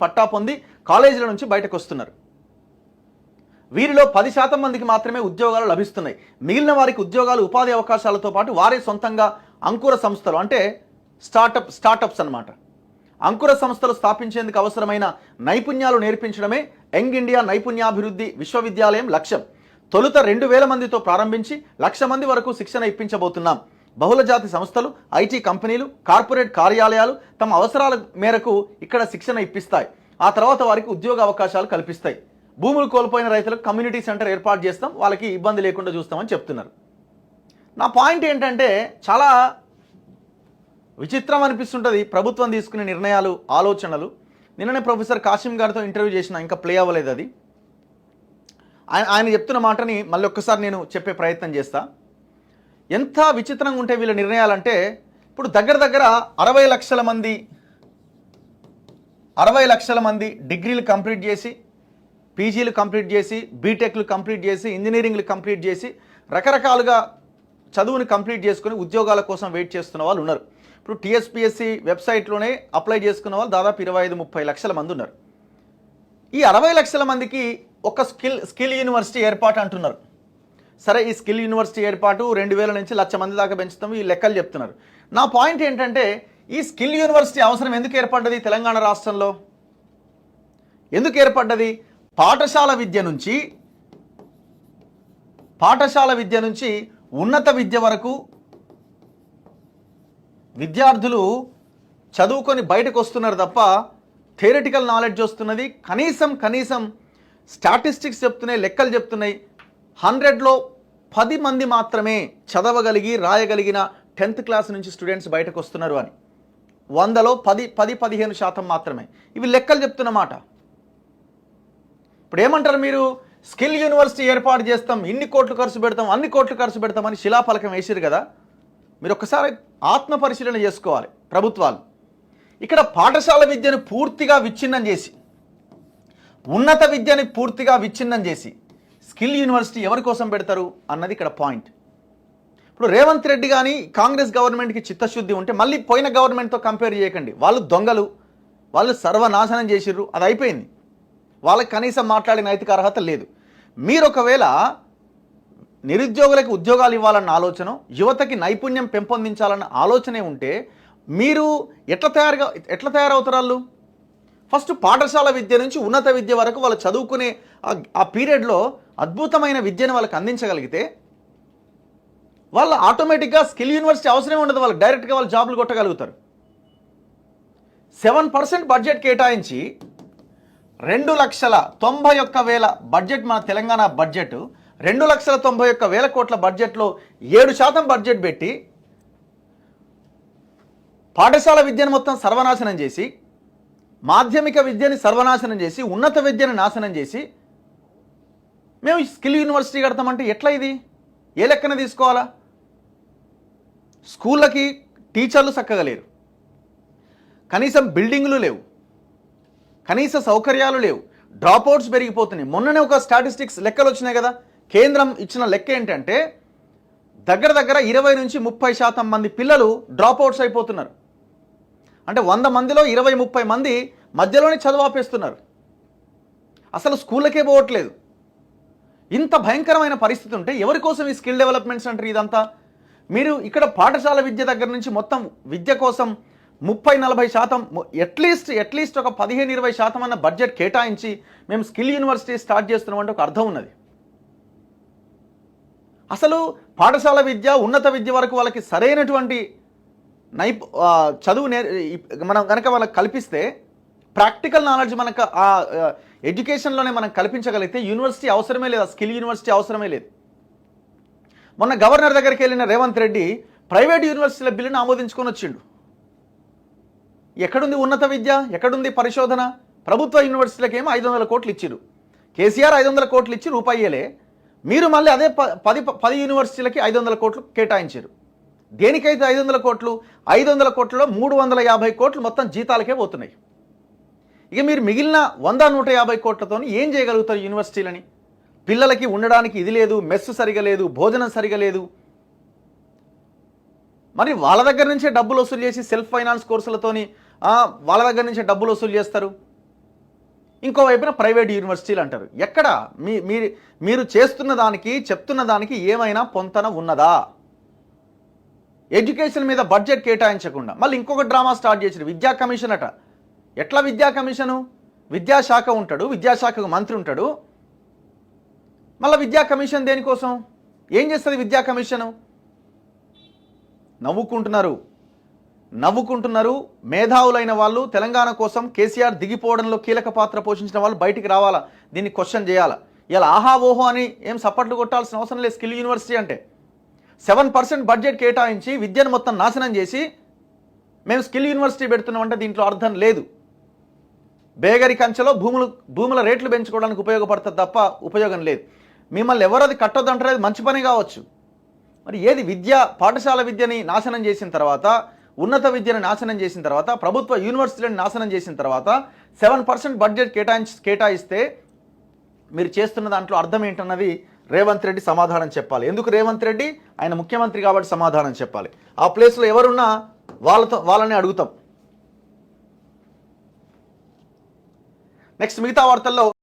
పట్టా పొంది కాలేజీల నుంచి బయటకు వస్తున్నారు. వీరిలో 10% మందికి మాత్రమే ఉద్యోగాలు లభిస్తున్నాయి. మిగిలిన వారికి ఉద్యోగాలు, ఉపాధి అవకాశాలతో పాటు వారే సొంతంగా అంకుర సంస్థలు అంటే స్టార్టప్స్ అన్నమాట. అంకుర సంస్థలు స్థాపించేందుకు అవసరమైన నైపుణ్యాలు నేర్పించడమే యంగ్ ఇండియా నైపుణ్యాభివృద్ధి విశ్వవిద్యాలయం లక్ష్యం. తొలుత 2000 మందితో ప్రారంభించి 1,00,000 మంది వరకు శిక్షణ ఇప్పించబోతున్నాం. బహుళజాతి సంస్థలు, ఐటీ కంపెనీలు, కార్పొరేట్ కార్యాలయాలు తమ అవసరాల మేరకు ఇక్కడ శిక్షణ ఇప్పిస్తాయి. ఆ తర్వాత వారికి ఉద్యోగ అవకాశాలు కల్పిస్తాయి. భూములు కోల్పోయిన రైతులకు కమ్యూనిటీ సెంటర్ ఏర్పాటు చేస్తాం, వాళ్ళకి ఇబ్బంది లేకుండా చూస్తామని చెప్తున్నారు. నా పాయింట్ ఏంటంటే చాలా విచిత్రం అనిపిస్తుంటుంది ప్రభుత్వం తీసుకునే నిర్ణయాలు, ఆలోచనలు. నిన్ననే ప్రొఫెసర్ కాసిం గారితో ఇంటర్వ్యూ చేసిన, ఇంకా ప్లే అవ్వలేదు అది. ఆయన చెప్తున్న మాటని మళ్ళీ ఒక్కసారి నేను చెప్పే ప్రయత్నం చేస్తా. ఎంత విచిత్రంగా ఉంటే వీళ్ళ నిర్ణయాలంటే, ఇప్పుడు దగ్గర 60 లక్షల మంది డిగ్రీలు కంప్లీట్ చేసి, పీజీలు కంప్లీట్ చేసి, బీటెక్లు కంప్లీట్ చేసి, ఇంజనీరింగ్లు కంప్లీట్ చేసి, రకరకాలుగా చదువుని కంప్లీట్ చేసుకుని ఉద్యోగాల కోసం వెయిట్ చేస్తున్న వాళ్ళు ఉన్నారు. ఇప్పుడు టీఎస్పీఎస్సీ వెబ్సైట్లోనే అప్లై చేసుకున్న వాళ్ళు దాదాపు 25-30 లక్షల మంది ఉన్నారు. ఈ 60 లక్షల మందికి ఒక స్కిల్ యూనివర్సిటీ ఏర్పాటు అంటున్నారు. సరే, ఈ స్కిల్ యూనివర్సిటీ ఏర్పాటు 2000 నుంచి 1,00,000 మంది దాకా పెంచుతాం, ఈ లెక్కలు చెప్తున్నారు. నా పాయింట్ ఏంటంటే, ఈ స్కిల్ యూనివర్సిటీ అవసరం ఎందుకు ఏర్పడ్డది తెలంగాణ రాష్ట్రంలో? ఎందుకు ఏర్పడ్డది? పాఠశాల విద్య నుంచి ఉన్నత విద్య వరకు విద్యార్థులు చదువుకొని బయటకు వస్తున్నారు తప్ప థియరిటికల్ నాలెడ్జ్ వస్తున్నది కనీసం స్టాటిస్టిక్స్ చెప్తున్నాయి, లెక్కలు చెప్తున్నాయి. 100లో 10 మంది మాత్రమే చదవగలిగి రాయగలిగిన 10th క్లాస్ నుంచి స్టూడెంట్స్ బయటకు వస్తున్నారు అని. 100లో 10-15% మాత్రమే. ఇవి లెక్కలు చెప్తున్నమాట. ఇప్పుడు ఏమంటారు మీరు? స్కిల్ యూనివర్సిటీ ఏర్పాటు చేస్తాం, ఇన్ని కోట్లు ఖర్చు పెడతాం, అన్ని కోట్లు ఖర్చు పెడతామని శిలాఫలకం వేసారు కదా. మీరు ఒక్కసారి ఆత్మ పరిశీలన చేసుకోవాలి ప్రభుత్వాలు. ఇక్కడ పాఠశాల విద్యను పూర్తిగా విచ్ఛిన్నం చేసి, ఉన్నత విద్యని పూర్తిగా విచ్ఛిన్నం చేసి స్కిల్ యూనివర్సిటీ ఎవరి కోసం పెడతారు అన్నది ఇక్కడ పాయింట్. ఇప్పుడు రేవంత్ రెడ్డి కానీ కాంగ్రెస్ గవర్నమెంట్కి చిత్తశుద్ధి ఉంటే మళ్ళీ పోయిన గవర్నమెంట్తో కంపేర్ చేయకండి. వాళ్ళు దొంగలు, వాళ్ళు సర్వనాశనం చేసిర్రు, అది అయిపోయింది. వాళ్ళకి కనీసం మాట్లాడే నైతిక అర్హత లేదు. మీరు ఒకవేళ నిరుద్యోగులకు ఉద్యోగాలు ఇవ్వాలన్న ఆలోచన, యువతకి నైపుణ్యం పెంపొందించాలన్న ఆలోచనే ఉంటే మీరు ఎట్లా తయారవుతారు? వాళ్ళు ఫస్ట్ పాఠశాల విద్య నుంచి ఉన్నత విద్య వరకు వాళ్ళు చదువుకునే ఆ పీరియడ్లో అద్భుతమైన విద్యను వాళ్ళకి అందించగలిగితే వాళ్ళు ఆటోమేటిక్గా స్కిల్ యూనివర్సిటీ అవసరం ఉండదు, వాళ్ళు డైరెక్ట్గా వాళ్ళు జాబులు కొట్టగలుగుతారు. 7% బడ్జెట్ కేటాయించి 2,91,000 బడ్జెట్, మన తెలంగాణ బడ్జెట్ 2,91,000 కోట్ల బడ్జెట్లో 7% బడ్జెట్ పెట్టి పాఠశాల విద్యను మొత్తం సర్వనాశనం చేసి, మాధ్యమిక విద్యని సర్వనాశనం చేసి, ఉన్నత విద్యను నాశనం చేసి మేము స్కిల్ యూనివర్సిటీ కడతామంటే ఎట్లా? ఇది ఏ లెక్కన తీసుకోవాలా? స్కూళ్ళకి టీచర్లు చక్కగా లేరు, కనీసం బిల్డింగ్లు లేవు, కనీస సౌకర్యాలు లేవు, డ్రాప్అవుట్స్ పెరిగిపోతున్నాయి. మొన్ననే ఒక స్టాటిస్టిక్స్ లెక్కలు వచ్చినాయి కదా. కేంద్రం ఇచ్చిన లెక్క ఏంటంటే దగ్గర 20-30% మంది పిల్లలు డ్రాప్అవుట్స్ అయిపోతున్నారు. అంటే 100 మందిలో 20-30 మంది మధ్యలోనే చదువు ఆపేస్తున్నారు, అసలు స్కూళ్ళకే పోవట్లేదు. ఇంత భయంకరమైన పరిస్థితి ఉంటే ఎవరి కోసం ఈ స్కిల్ డెవలప్మెంట్ సెంటర్ ఇదంతా? మీరు ఇక్కడ పాఠశాల విద్య దగ్గర నుంచి మొత్తం విద్య కోసం 30-40%, అట్లీస్ట్ ఒక 15-20% అన్న బడ్జెట్ కేటాయించి మేము స్కిల్ యూనివర్సిటీ స్టార్ట్ చేస్తున్నామంటే ఒక అర్థం ఉన్నది. అసలు పాఠశాల విద్య, ఉన్నత విద్య వరకు వాళ్ళకి సరైనటువంటి చదువు మనం కనుక వాళ్ళకి కల్పిస్తే, ప్రాక్టికల్ నాలెడ్జ్ మనకు ఆ ఎడ్యుకేషన్లోనే మనం కల్పించగలిగితే యూనివర్సిటీ అవసరమే లేదు, స్కిల్ యూనివర్సిటీ అవసరమే లేదు. మొన్న గవర్నర్ దగ్గరికి వెళ్ళిన రేవంత్ రెడ్డి ప్రైవేట్ యూనివర్సిటీల బిల్లును ఆమోదించుకొని వచ్చిండు. ఎక్కడుంది ఉన్నత విద్య? ఎక్కడుంది పరిశోధన? ప్రభుత్వ యూనివర్సిటీలకు ఏమో 500 కోట్లు ఇచ్చిరు. కేసీఆర్ 500 కోట్లు ఇచ్చి రూపాయలే. మీరు మళ్ళీ అదే 10 యూనివర్సిటీలకి 500 కోట్లు కేటాయించారు. దేనికైతే 500 కోట్లు? 500 కోట్లలో 350 కోట్లు మొత్తం జీతాలకే పోతున్నాయి. ఇక మీరు మిగిలిన 100-150 కోట్లతో ఏం చేయగలుగుతారు యూనివర్సిటీలని? పిల్లలకి ఉండడానికి ఇది లేదు, మెస్సు సరిగా లేదు, భోజనం సరిగా లేదు. మరి వాళ్ళ దగ్గర నుంచే డబ్బులు వసూలు చేసి సెల్ఫ్ ఫైనాన్స్ కోర్సులతోని వాళ్ళ దగ్గర నుంచే డబ్బులు వసూలు చేస్తారు. ఇంకోవైపున ప్రైవేట్ యూనివర్సిటీలు అంటారు. ఎక్కడ మీరు చేస్తున్న దానికి చెప్తున్న దానికి ఏమైనా పొంతన ఉన్నదా? ఎడ్యుకేషన్ మీద బడ్జెట్ కేటాయించకుండా మళ్ళీ ఇంకొక డ్రామా స్టార్ట్ చేసారు, విద్యా కమిషన్ అట. ఎట్లా విద్యా కమిషను? విద్యాశాఖ ఉంటాడు, విద్యాశాఖకు మంత్రి ఉంటాడు, మళ్ళీ విద్యా కమిషన్ దేనికోసం? ఏం చేస్తుంది విద్యా కమిషను? నవ్వుకుంటున్నారు. మేధావులైన వాళ్ళు తెలంగాణ కోసం కేసీఆర్ దిగిపోవడంలో కీలక పాత్ర పోషించిన వాళ్ళు బయటికి రావాలా, దీన్ని క్వశ్చన్ చేయాలా. ఇలా ఆహా ఓహో అని ఏం సప్పట్లు కొట్టాల్సిన అవసరం లేదు. స్కిల్ యూనివర్సిటీ అంటే 7% బడ్జెట్ కేటాయించి విద్యను మొత్తం నాశనం చేసి మేము స్కిల్ యూనివర్సిటీ పెడుతున్నామంటే దీంట్లో అర్థం లేదు. బేగరి కంచెలో భూముల రేట్లు పెంచుకోవడానికి ఉపయోగపడుతుంది తప్ప ఉపయోగం లేదు. మిమ్మల్ని ఎవరు అది కట్టొద్దు అంటారు, అది మంచి పని కావచ్చు. మరి ఏది పాఠశాల విద్యని నాశనం చేసిన తర్వాత, ఉన్నత విద్యను నాశనం చేసిన తర్వాత, ప్రభుత్వ యూనివర్సిటీలను నాశనం చేసిన తర్వాత 7% బడ్జెట్ కేటాయిస్తే మీరు చేస్తున్న దాంట్లో అర్థం ఏంటన్నది రేవంత్ రెడ్డి సమాధానం చెప్పాలి. ఎందుకు రేవంత్ రెడ్డి? ఆయన ముఖ్యమంత్రి కాబట్టి సమాధానం చెప్పాలి. ఆ ప్లేస్లో ఎవరున్నా వాళ్ళని అడుగుతాం. నెక్స్ట్ మిగతా వార్తల్లో